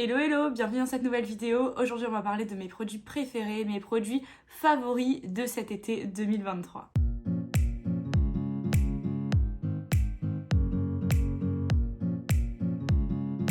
Hello hello, bienvenue dans cette nouvelle vidéo. Aujourd'hui on va parler de mes produits préférés, mes produits favoris de cet été 2023.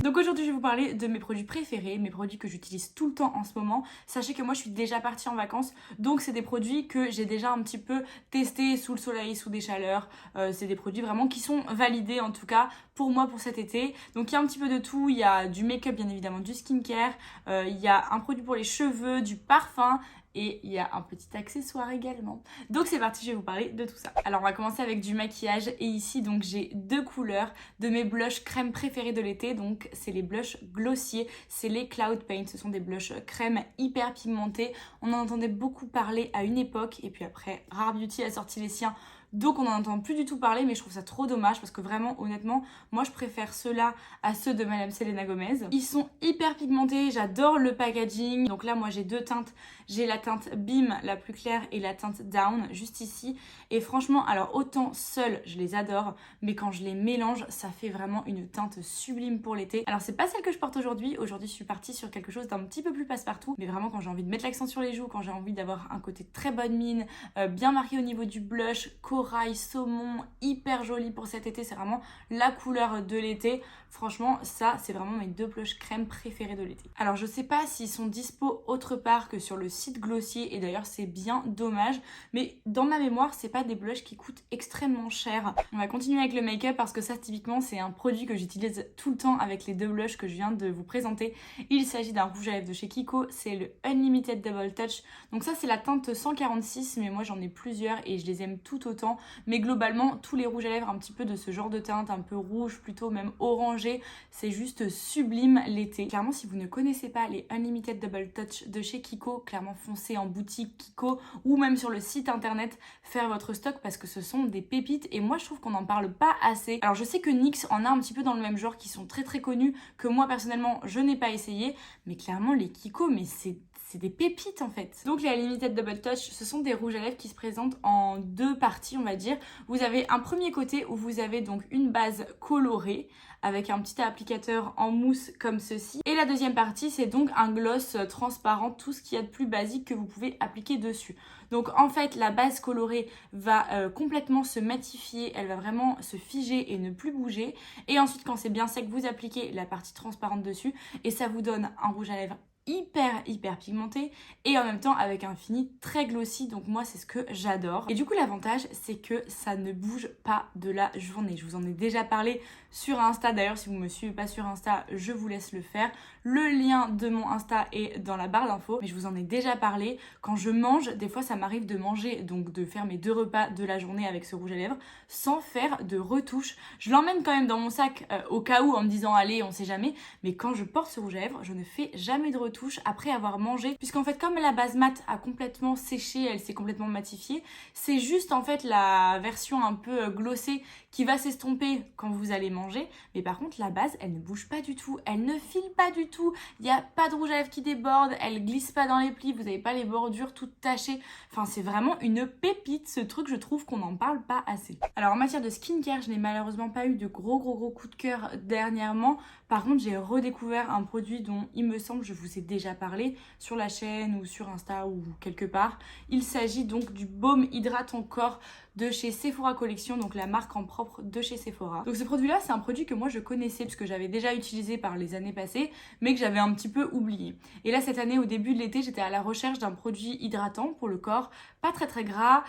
Donc aujourd'hui je vais vous parler de mes produits préférés, mes produits que j'utilise tout le temps en ce moment. Sachez que moi je suis déjà partie en vacances, donc c'est des produits que j'ai déjà un petit peu testés sous le soleil, sous des chaleurs. C'est des produits vraiment qui sont validés en tout cas pour moi pour cet été. Donc il y a un petit peu de tout, il y a du make-up bien évidemment, du skincare, il y a un produit pour les cheveux, du parfum. Et il y a un petit accessoire également. Donc c'est parti, je vais vous parler de tout ça. Alors on va commencer avec du maquillage. Et ici donc j'ai deux couleurs de mes blushs crème préférés de l'été. Donc c'est les blushs glossiers, c'est les Cloud Paint. Ce sont des blushs crème hyper pigmentés. On en entendait beaucoup parler à une époque. Et puis après Rare Beauty a sorti les siens. Donc on n'en entend plus du tout parler, mais je trouve ça trop dommage parce que vraiment honnêtement moi je préfère ceux-là à ceux de Madame Selena Gomez. Ils sont hyper pigmentés, j'adore le packaging. Donc là moi j'ai deux teintes, j'ai la teinte Beam la plus claire et la teinte Down juste ici. Et franchement alors autant seule je les adore, mais quand je les mélange ça fait vraiment une teinte sublime pour l'été. Alors c'est pas celle que je porte aujourd'hui, aujourd'hui je suis partie sur quelque chose d'un petit peu plus passe-partout, mais vraiment quand j'ai envie de mettre l'accent sur les joues, quand j'ai envie d'avoir un côté très bonne mine, bien marqué au niveau du blush, corail, saumon, hyper joli pour cet été, c'est vraiment la couleur de l'été. Franchement, ça, c'est vraiment mes deux blushs crème préférés de l'été. Alors, je sais pas s'ils sont dispo autre part que sur le site Glossier, et d'ailleurs, c'est bien dommage, mais dans ma mémoire, c'est pas des blushs qui coûtent extrêmement cher. On va continuer avec le make-up parce que ça, typiquement, c'est un produit que j'utilise tout le temps avec les deux blushs que je viens de vous présenter. Il s'agit d'un rouge à lèvres de chez Kiko, c'est le Unlimited Double Touch. Donc ça, c'est la teinte 146, mais moi, j'en ai plusieurs et je les aime tout autant. Mais globalement, tous les rouges à lèvres un petit peu de ce genre de teinte, un peu rouge, plutôt même orangé, c'est juste sublime l'été. Clairement, si vous ne connaissez pas les Unlimited Double Touch de chez Kiko, clairement foncez en boutique Kiko ou même sur le site internet faire votre stock parce que ce sont des pépites et moi je trouve qu'on n'en parle pas assez. Alors je sais que NYX en a un petit peu dans le même genre qui sont très très connus, que moi personnellement je n'ai pas essayé, mais clairement les Kiko, mais c'est des pépites en fait. Donc les Unlimited Double Touch, ce sont des rouges à lèvres qui se présentent en deux parties on va dire. Vous avez un premier côté où vous avez donc une base colorée avec un petit applicateur en mousse comme ceci. Et la deuxième partie c'est donc un gloss transparent, tout ce qu'il y a de plus basique que vous pouvez appliquer dessus. Donc en fait la base colorée va complètement se matifier, elle va vraiment se figer et ne plus bouger. Et ensuite quand c'est bien sec vous appliquez la partie transparente dessus et ça vous donne un rouge à lèvres hyper pigmenté et en même temps avec un fini très glossy, donc moi c'est ce que j'adore. Et du coup l'avantage c'est que ça ne bouge pas de la journée. Je vous en ai déjà parlé sur Insta, d'ailleurs si vous me suivez pas sur Insta je vous laisse le faire. Le lien de mon Insta est dans la barre d'infos, mais je vous en ai déjà parlé. Quand je mange, des fois ça m'arrive de manger, donc de faire mes deux repas de la journée avec ce rouge à lèvres sans faire de retouche. Je l'emmène quand même dans mon sac au cas où en me disant allez on sait jamais, mais quand je porte ce rouge à lèvres je ne fais jamais de retouche après avoir mangé, puisqu'en fait comme la base mat a complètement séché, elle s'est complètement matifiée, c'est juste en fait la version un peu glossée qui va s'estomper quand vous allez manger, mais par contre la base elle ne bouge pas du tout, elle ne file pas du tout, il n'y a pas de rouge à lèvres qui déborde, elle glisse pas dans les plis, vous n'avez pas les bordures toutes tachées, enfin c'est vraiment une pépite ce truc, je trouve qu'on n'en parle pas assez. Alors en matière de skincare, je n'ai malheureusement pas eu de gros coups de cœur dernièrement. Par contre j'ai redécouvert un produit dont il me semble je vous ai déjà parlé sur la chaîne ou sur Insta ou quelque part. Il s'agit donc du baume hydratant corps de chez Sephora Collection, donc la marque en propre de chez Sephora. Donc ce produit là c'est un produit que moi je connaissais puisque j'avais déjà utilisé par les années passées mais que j'avais un petit peu oublié. Et là cette année au début de l'été j'étais à la recherche d'un produit hydratant pour le corps, pas très gras,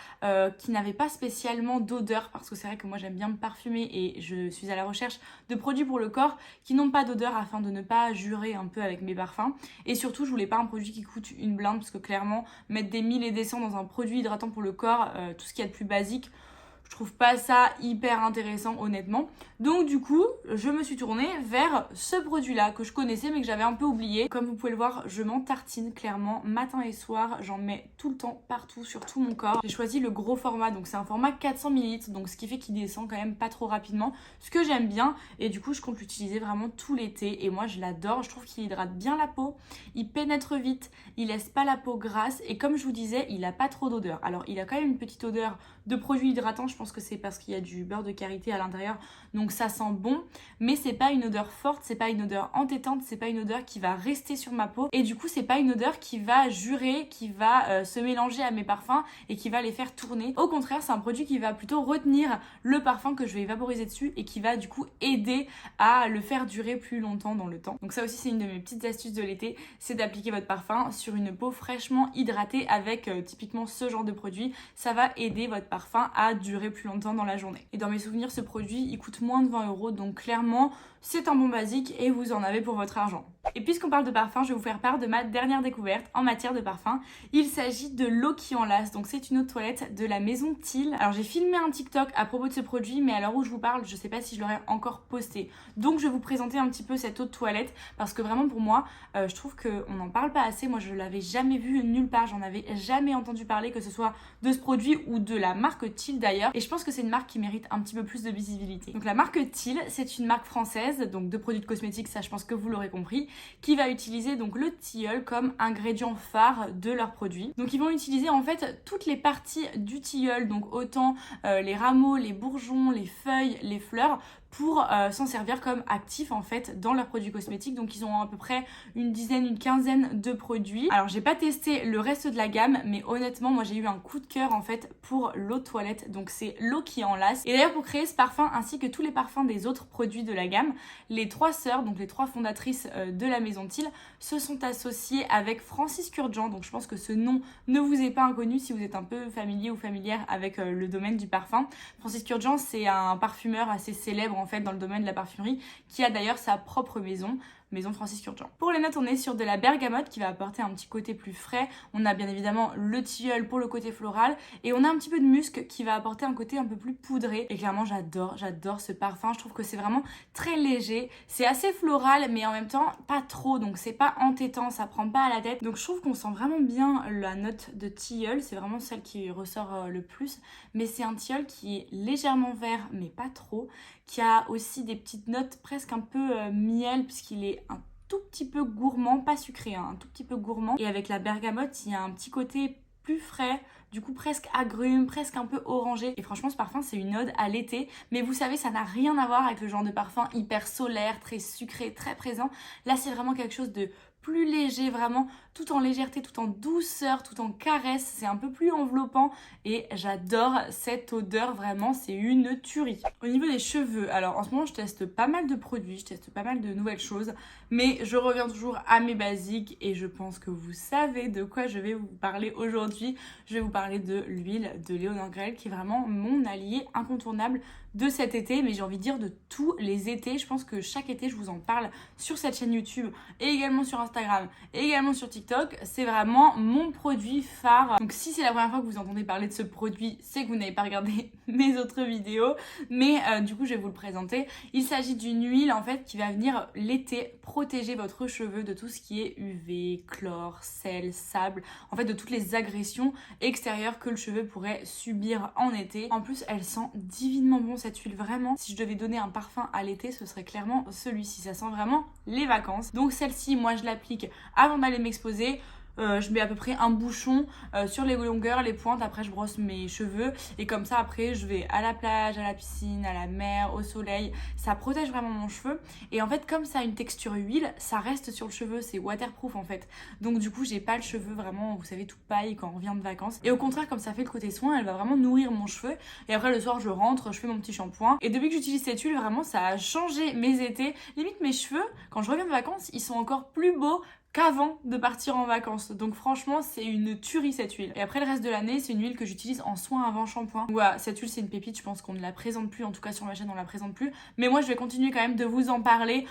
qui n'avait pas spécialement d'odeur parce que c'est vrai que moi j'aime bien me parfumer et je suis à la recherche de produits pour le corps qui n'ont pas d'odeur afin de ne pas jurer un peu avec mes parfums. Et surtout je voulais pas un produit qui coûte une blinde parce que clairement mettre des 1000 et des 100 dans un produit hydratant pour le corps, tout ce qu'il y a de plus basique, je trouve pas ça hyper intéressant honnêtement. Donc du coup, je me suis tournée vers ce produit-là que je connaissais mais que j'avais un peu oublié. Comme vous pouvez le voir, je m'en tartine clairement matin et soir. J'en mets tout le temps, partout, sur tout mon corps. J'ai choisi le gros format, donc c'est un format 400 ml, donc ce qui fait qu'il descend quand même pas trop rapidement. Ce que j'aime bien et du coup, je compte l'utiliser vraiment tout l'été. Et moi, je l'adore. Je trouve qu'il hydrate bien la peau, il pénètre vite, il laisse pas la peau grasse et comme je vous disais, il a pas trop d'odeur. Alors, il a quand même une petite odeur de produit hydratant. Je pense que c'est parce qu'il y a du beurre de karité à l'intérieur, donc ça sent bon, mais c'est pas une odeur forte, c'est pas une odeur entêtante, c'est pas une odeur qui va rester sur ma peau, et du coup c'est pas une odeur qui va jurer, qui va se mélanger à mes parfums et qui va les faire tourner. Au contraire, c'est un produit qui va plutôt retenir le parfum que je vais vaporiser dessus et qui va du coup aider à le faire durer plus longtemps dans le temps. Donc ça aussi c'est une de mes petites astuces de l'été, c'est d'appliquer votre parfum sur une peau fraîchement hydratée avec typiquement ce genre de produit. Ça va aider votre parfum à durer plus longtemps dans la journée. Et dans mes souvenirs, ce produit il coûte moins de 20 €, donc clairement c'est un bon basique et vous en avez pour votre argent. Et puisqu'on parle de parfum, je vais vous faire part de ma dernière découverte en matière de parfum. Il s'agit de l'eau qui enlace, donc c'est une eau de toilette de la maison Teal. Alors j'ai filmé un TikTok à propos de ce produit, mais à l'heure où je vous parle, je sais pas si je l'aurais encore posté. Donc je vais vous présenter un petit peu cette eau de toilette, parce que vraiment pour moi, je trouve qu'on n'en parle pas assez. Moi je l'avais jamais vu nulle part, j'en avais jamais entendu parler, que ce soit de ce produit ou de la marque Teal d'ailleurs. Et je pense que c'est une marque qui mérite un petit peu plus de visibilité. Donc la marque Teal, c'est une marque française, donc de produits de cosmétiques, ça je pense que vous l'aurez compris, qui va utiliser donc le tilleul comme ingrédient phare de leurs produits. Donc ils vont utiliser en fait toutes les parties du tilleul, donc autant les rameaux, les bourgeons, les feuilles, les fleurs, pour s'en servir comme actif en fait dans leurs produits cosmétiques. Donc ils ont à peu près une dizaine, une quinzaine de produits. Alors j'ai pas testé le reste de la gamme, mais honnêtement moi j'ai eu un coup de cœur en fait pour l'eau de toilette, donc c'est l'eau qui enlace. Et d'ailleurs pour créer ce parfum ainsi que tous les parfums des autres produits de la gamme, les trois sœurs, donc les trois fondatrices de la maison Teal, se sont associées avec Francis Kurkdjian. Donc je pense que ce nom ne vous est pas inconnu si vous êtes un peu familier ou familière avec le domaine du parfum. Francis Kurkdjian, c'est un parfumeur assez célèbre en fait dans le domaine de la parfumerie, qui a d'ailleurs sa propre maison Francis Kurkdjian. Pour les notes, on est sur de la bergamote qui va apporter un petit côté plus frais. On a bien évidemment le tilleul pour le côté floral et on a un petit peu de musc qui va apporter un côté un peu plus poudré. Et clairement, j'adore ce parfum. Je trouve que c'est vraiment très léger. C'est assez floral, mais en même temps pas trop. Donc c'est pas entêtant, ça prend pas à la tête. Donc je trouve qu'on sent vraiment bien la note de tilleul. C'est vraiment celle qui ressort le plus. Mais c'est un tilleul qui est légèrement vert, mais pas trop. Qui a aussi des petites notes presque un peu miel, puisqu'il est un tout petit peu gourmand, pas sucré, hein, un tout petit peu gourmand. Et avec la bergamote, il y a un petit côté plus frais, du coup presque agrume, presque un peu orangé. Et franchement, ce parfum, c'est une ode à l'été. Mais vous savez, ça n'a rien à voir avec le genre de parfum hyper solaire, très sucré, très présent. Là, c'est vraiment quelque chose de plus léger, vraiment tout en légèreté, tout en douceur, tout en caresse. C'est un peu plus enveloppant et j'adore cette odeur, vraiment, c'est une tuerie. Au niveau des cheveux, alors en ce moment je teste pas mal de produits, je teste pas mal de nouvelles choses, mais je reviens toujours à mes basiques et je pense que vous savez de quoi je vais vous parler aujourd'hui. Je vais vous parler de l'huile de Léonard Grell qui est vraiment mon allié incontournable de cet été, mais j'ai envie de dire de tous les étés. Je pense que chaque été je vous en parle sur cette chaîne YouTube et également sur Instagram et également sur TikTok. C'est vraiment mon produit phare. Donc si c'est la première fois que vous entendez parler de ce produit, c'est que vous n'avez pas regardé mes autres vidéos, mais du coup je vais vous le présenter. Il s'agit d'une huile en fait qui va venir l'été protéger votre cheveu de tout ce qui est UV, chlore, sel, sable, en fait de toutes les agressions extérieures que le cheveu pourrait subir en été. En plus elle sent divinement bon cette huile, vraiment. Si je devais donner un parfum à l'été, ce serait clairement celui-ci. Ça sent vraiment les vacances. Donc celle-ci, moi je l'applique avant d'aller m'exposer. Je mets à peu près un bouchon sur les longueurs, les pointes, après je brosse mes cheveux et comme ça après je vais à la plage, à la piscine, à la mer, au soleil. Ça protège vraiment mon cheveu et en fait comme ça a une texture huile, ça reste sur le cheveu, c'est waterproof en fait. Donc du coup j'ai pas le cheveu vraiment, vous savez, tout paille quand on revient de vacances. Et au contraire, comme ça fait le côté soin, elle va vraiment nourrir mon cheveu et après le soir je rentre, je fais mon petit shampoing et depuis que j'utilise cette huile, vraiment ça a changé mes étés. Limite mes cheveux, quand je reviens de vacances, ils sont encore plus beaux qu'avant de partir en vacances. Donc franchement c'est une tuerie cette huile. Et après le reste de l'année c'est une huile que j'utilise en soin avant shampoing. Voilà, cette huile c'est une pépite, je pense qu'on ne la présente plus, en tout cas sur ma chaîne on la présente plus. Mais moi je vais continuer quand même de vous en parler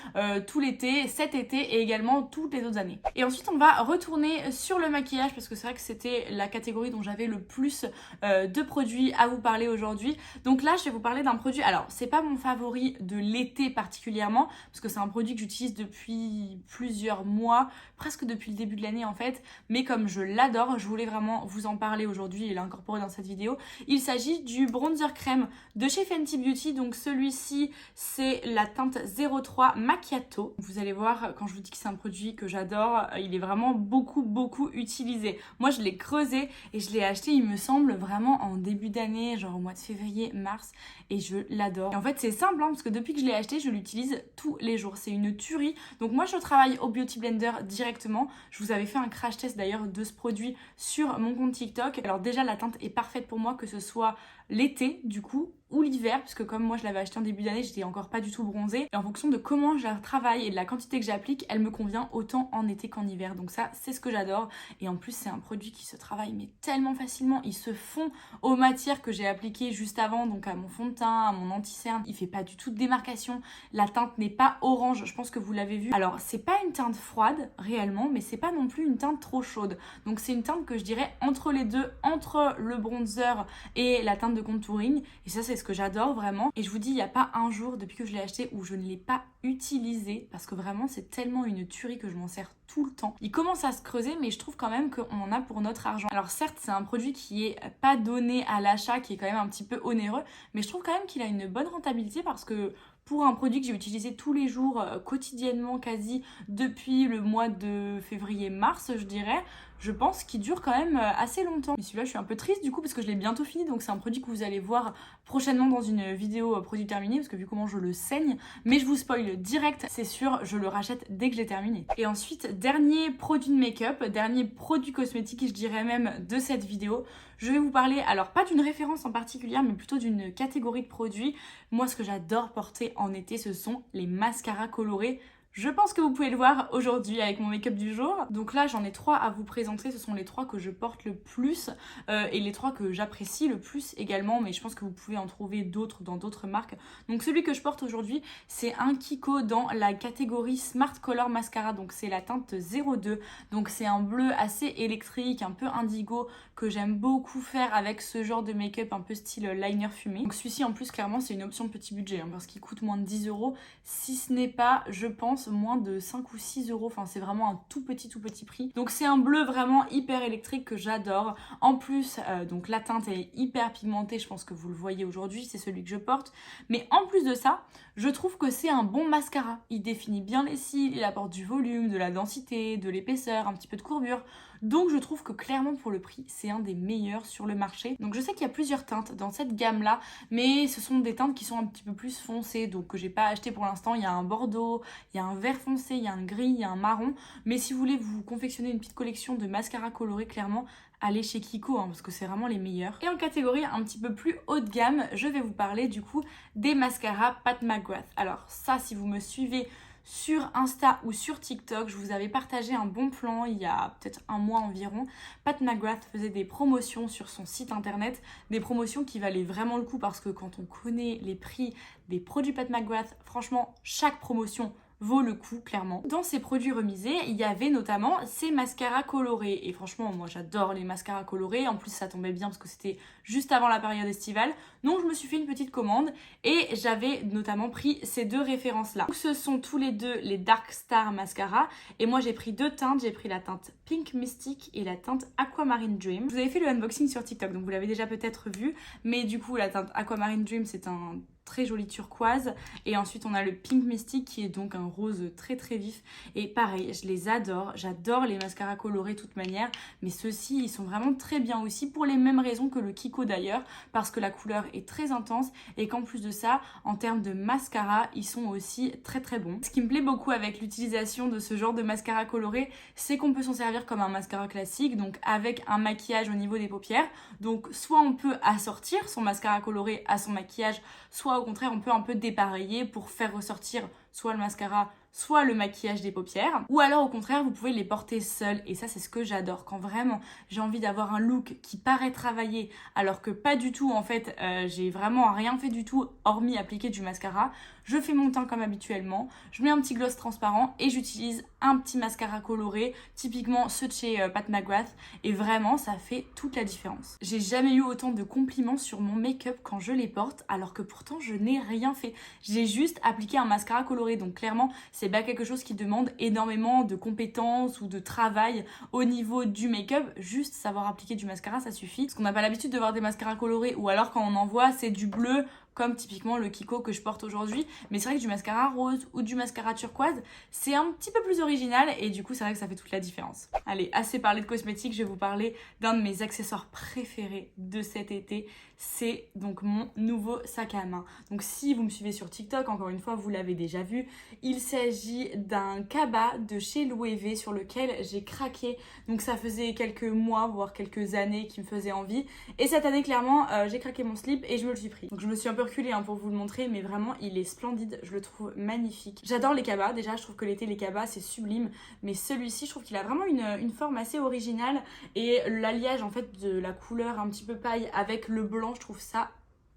tout l'été, cet été et également toutes les autres années. Et ensuite on va retourner sur le maquillage parce que c'est vrai que c'était la catégorie dont j'avais le plus de produits à vous parler aujourd'hui. Donc là je vais vous parler d'un produit, alors c'est pas mon favori de l'été particulièrement parce que c'est un produit que j'utilise depuis plusieurs mois, presque depuis le début de l'année en fait, mais comme je l'adore, je voulais vraiment vous en parler aujourd'hui et l'incorporer dans cette vidéo. Il s'agit du bronzer crème de chez Fenty Beauty, donc celui-ci c'est la teinte 03 Macchiato. Vous allez voir, quand je vous dis que c'est un produit que j'adore, il est vraiment beaucoup utilisé. Moi je l'ai creusé et je l'ai acheté, il me semble, vraiment en début d'année, genre au mois de février, mars, et je l'adore. Et en fait c'est simple parce que depuis que je l'ai acheté, je l'utilise tous les jours. C'est une tuerie. Donc moi je travaille au Beauty Blender directement. Je vous avais fait un crash test d'ailleurs de ce produit sur mon compte TikTok. Alors déjà la teinte est parfaite pour moi, que ce soit l'été du coup ou l'hiver, puisque comme moi je l'avais acheté en début d'année, j'étais encore pas du tout bronzée, et en fonction de comment je la travaille et de la quantité que j'applique, elle me convient autant en été qu'en hiver. Donc ça c'est ce que j'adore, et en plus c'est un produit qui se travaille mais tellement facilement. Il se fond aux matières que j'ai appliquées juste avant, donc à mon fond de teint, à mon anti-cerne. Il fait pas du tout de démarcation, la teinte n'est pas orange, je pense que vous l'avez vu. Alors c'est pas une teinte froide réellement, mais c'est pas non plus une teinte trop chaude, donc c'est une teinte que je dirais entre les deux, entre le bronzer et la teinte de contouring, et ça c'est ce que j'adore vraiment. Et je vous dis, il n'y a pas un jour depuis que je l'ai acheté où je ne l'ai pas utilisé, parce que vraiment c'est tellement une tuerie que je m'en sers tout le temps. Il commence à se creuser, mais je trouve quand même qu'on en a pour notre argent. Alors certes c'est un produit qui est pas donné à l'achat, qui est quand même un petit peu onéreux, mais je trouve quand même qu'il a une bonne rentabilité, parce que pour un produit que j'ai utilisé tous les jours, quotidiennement quasi, depuis le mois de février-mars, je dirais, je pense qu'il dure quand même assez longtemps. Mais celui-là, je suis un peu triste du coup, parce que je l'ai bientôt fini, donc c'est un produit que vous allez voir prochainement dans une vidéo produit terminé, parce que vu comment je le saigne, mais je vous spoil direct, c'est sûr, je le rachète dès que j'ai terminé. Et ensuite, dernier produit de make-up, dernier produit cosmétique, je dirais même, de cette vidéo, je vais vous parler, alors pas d'une référence en particulier, mais plutôt d'une catégorie de produits. Moi, ce que j'adore porter en été, ce sont les mascaras colorés. Je pense que vous pouvez le voir aujourd'hui avec mon make-up du jour. Donc là, j'en ai 3 à vous présenter. Ce sont les 3 que je porte le plus et les 3 que j'apprécie le plus également. Mais je pense que vous pouvez en trouver d'autres dans d'autres marques. Donc celui que je porte aujourd'hui, c'est un Kiko dans la catégorie Smart Color Mascara. Donc c'est la teinte 02. Donc c'est un bleu assez électrique, un peu indigo, que j'aime beaucoup faire avec ce genre de make-up un peu style liner fumé. Donc celui-ci en plus, clairement, c'est une option petit budget parce qu'il coûte moins de 10 €. Si ce n'est pas, je pense, moins de 5 ou 6 €. Enfin, c'est vraiment un tout petit prix. Donc c'est un bleu vraiment hyper électrique que j'adore. En plus, donc la teinte est hyper pigmentée. Je pense que vous le voyez aujourd'hui, c'est celui que je porte. Mais en plus de ça, je trouve que c'est un bon mascara. Il définit bien les cils, il apporte du volume, de la densité, de l'épaisseur, un petit peu de courbure. Donc je trouve que clairement pour le prix, c'est un des meilleurs sur le marché. Donc je sais qu'il y a plusieurs teintes dans cette gamme-là, mais ce sont des teintes qui sont un petit peu plus foncées, donc que j'ai pas acheté pour l'instant. Il y a un bordeaux, il y a un vert foncé, il y a un gris, il y a un marron. Mais si vous voulez vous confectionner une petite collection de mascaras colorés, clairement, allez chez Kiko parce que c'est vraiment les meilleurs. Et en catégorie un petit peu plus haut de gamme, je vais vous parler du coup des mascaras Pat McGrath. Alors ça, si vous me suivez sur Insta ou sur TikTok, je vous avais partagé un bon plan il y a peut-être un mois environ. Pat McGrath faisait des promotions sur son site internet, des promotions qui valaient vraiment le coup, parce que quand on connaît les prix des produits Pat McGrath, franchement, chaque promotion vaut le coup, clairement. Dans ces produits remisés, il y avait notamment ces mascaras colorés. Et franchement, moi j'adore les mascaras colorés. En plus, ça tombait bien parce que c'était juste avant la période estivale. Donc je me suis fait une petite commande et j'avais notamment pris ces deux références-là. Donc, ce sont tous les deux les Dark Star Mascara. Et moi j'ai pris deux teintes. J'ai pris la teinte Pink Mystic et la teinte Aquamarine Dream. Je vous avais fait le unboxing sur TikTok, donc vous l'avez déjà peut-être vu. Mais du coup, la teinte Aquamarine Dream, c'est un très joli turquoise, et ensuite on a le Pink Mystic qui est donc un rose très vif, et pareil, je les adore, j'adore les mascaras colorés de toute manière, mais ceux-ci ils sont vraiment très bien aussi, pour les mêmes raisons que le Kiko d'ailleurs, parce que la couleur est très intense et qu'en plus de ça, en termes de mascara, ils sont aussi très bons. Ce qui me plaît beaucoup avec l'utilisation de ce genre de mascara coloré, c'est qu'on peut s'en servir comme un mascara classique, donc avec un maquillage au niveau des paupières. Donc soit on peut assortir son mascara coloré à son maquillage, soit au contraire on peut un peu dépareiller pour faire ressortir soit le mascara, soit le maquillage des paupières, ou alors au contraire vous pouvez les porter seuls, et ça c'est ce que j'adore, quand vraiment j'ai envie d'avoir un look qui paraît travaillé alors que pas du tout, en fait j'ai vraiment rien fait du tout hormis appliquer du mascara. je fais mon teint comme habituellement, je mets un petit gloss transparent et j'utilise un petit mascara coloré, typiquement ceux de chez Pat McGrath, et vraiment ça fait toute la différence. J'ai jamais eu autant de compliments sur mon make-up quand je les porte, alors que pourtant je n'ai rien fait. J'ai juste appliqué un mascara coloré, donc clairement c'est pas quelque chose qui demande énormément de compétences ou de travail au niveau du make-up, juste savoir appliquer du mascara ça suffit. Parce qu'on n'a pas l'habitude de voir des mascaras colorés, ou alors quand on en voit c'est du bleu, comme typiquement le Kiko que je porte aujourd'hui. Mais c'est vrai que du mascara rose ou du mascara turquoise, c'est un petit peu plus original et du coup c'est vrai que ça fait toute la différence. Allez, assez parlé de cosmétiques, je vais vous parler d'un de mes accessoires préférés de cet été. C'est donc mon nouveau sac à main. Donc si vous me suivez sur TikTok, encore une fois vous l'avez déjà vu, il s'agit d'un cabas de chez Loewe sur lequel j'ai craqué. Donc ça faisait quelques mois, voire quelques années qui me faisaient envie. Et cette année clairement j'ai craqué mon slip et je me le suis pris. Donc je me suis un peu reculée pour vous le montrer, mais vraiment il est splendide, je le trouve magnifique. J'adore les cabas, déjà je trouve que l'été les cabas c'est sublime, mais celui-ci je trouve qu'il a vraiment une forme assez originale et l'alliage en fait de la couleur un petit peu paille avec le blanc, je trouve ça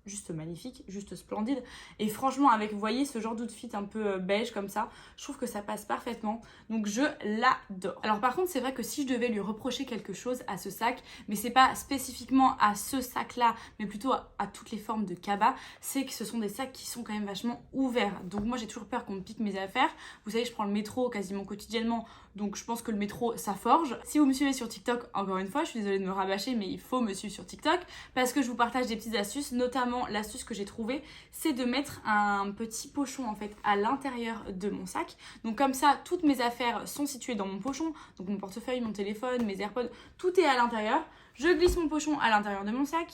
juste magnifique, juste splendide. Et franchement avec, vous voyez, ce genre d'outfit un peu beige comme ça, je trouve que ça passe parfaitement, donc je l'adore. Alors par contre c'est vrai que si je devais lui reprocher quelque chose à ce sac, mais c'est pas spécifiquement à ce sac là, mais plutôt à toutes les formes de cabas, c'est que ce sont des sacs qui sont quand même vachement ouverts. Donc moi j'ai toujours peur qu'on me pique mes affaires. Vous savez, je prends le métro quasiment quotidiennement, donc je pense que le métro ça forge. Si vous me suivez sur TikTok, encore une fois je suis désolée de me rabâcher, mais il faut me suivre sur TikTok parce que je vous partage des petites astuces, notamment l'astuce que j'ai trouvée, c'est de mettre un petit pochon en fait à l'intérieur de mon sac. Donc comme ça, toutes mes affaires sont situées dans mon pochon. Donc mon portefeuille, mon téléphone, mes AirPods, tout est à l'intérieur. Je glisse mon pochon à l'intérieur de mon sac.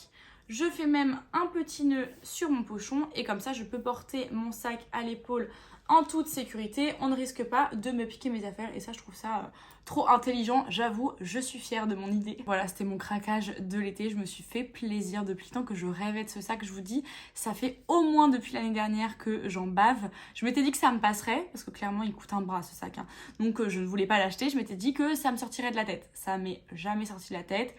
Je fais même un petit nœud sur mon pochon et comme ça, je peux porter mon sac à l'épaule en toute sécurité. On ne risque pas de me piquer mes affaires et ça, je trouve ça trop intelligent. J'avoue, je suis fière de mon idée. Voilà, c'était mon craquage de l'été. Je me suis fait plaisir depuis le temps que je rêvais de ce sac. Je vous dis, ça fait au moins depuis l'année dernière que j'en bave. Je m'étais dit que ça me passerait parce que clairement, il coûte un bras ce sac. Donc, je ne voulais pas l'acheter. Je m'étais dit que ça me sortirait de la tête. Ça m'est jamais sorti de la tête.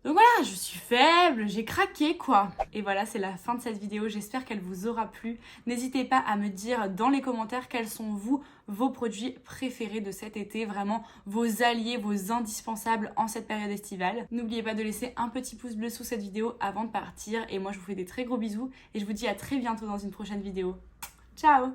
Donc voilà, je suis faible, j'ai craqué quoi. Et voilà, c'est la fin de cette vidéo, j'espère qu'elle vous aura plu. N'hésitez pas à me dire dans les commentaires quels sont vos produits préférés de cet été, vraiment vos alliés, vos indispensables en cette période estivale. N'oubliez pas de laisser un petit pouce bleu sous cette vidéo avant de partir et moi je vous fais des très gros bisous et je vous dis à très bientôt dans une prochaine vidéo. Ciao!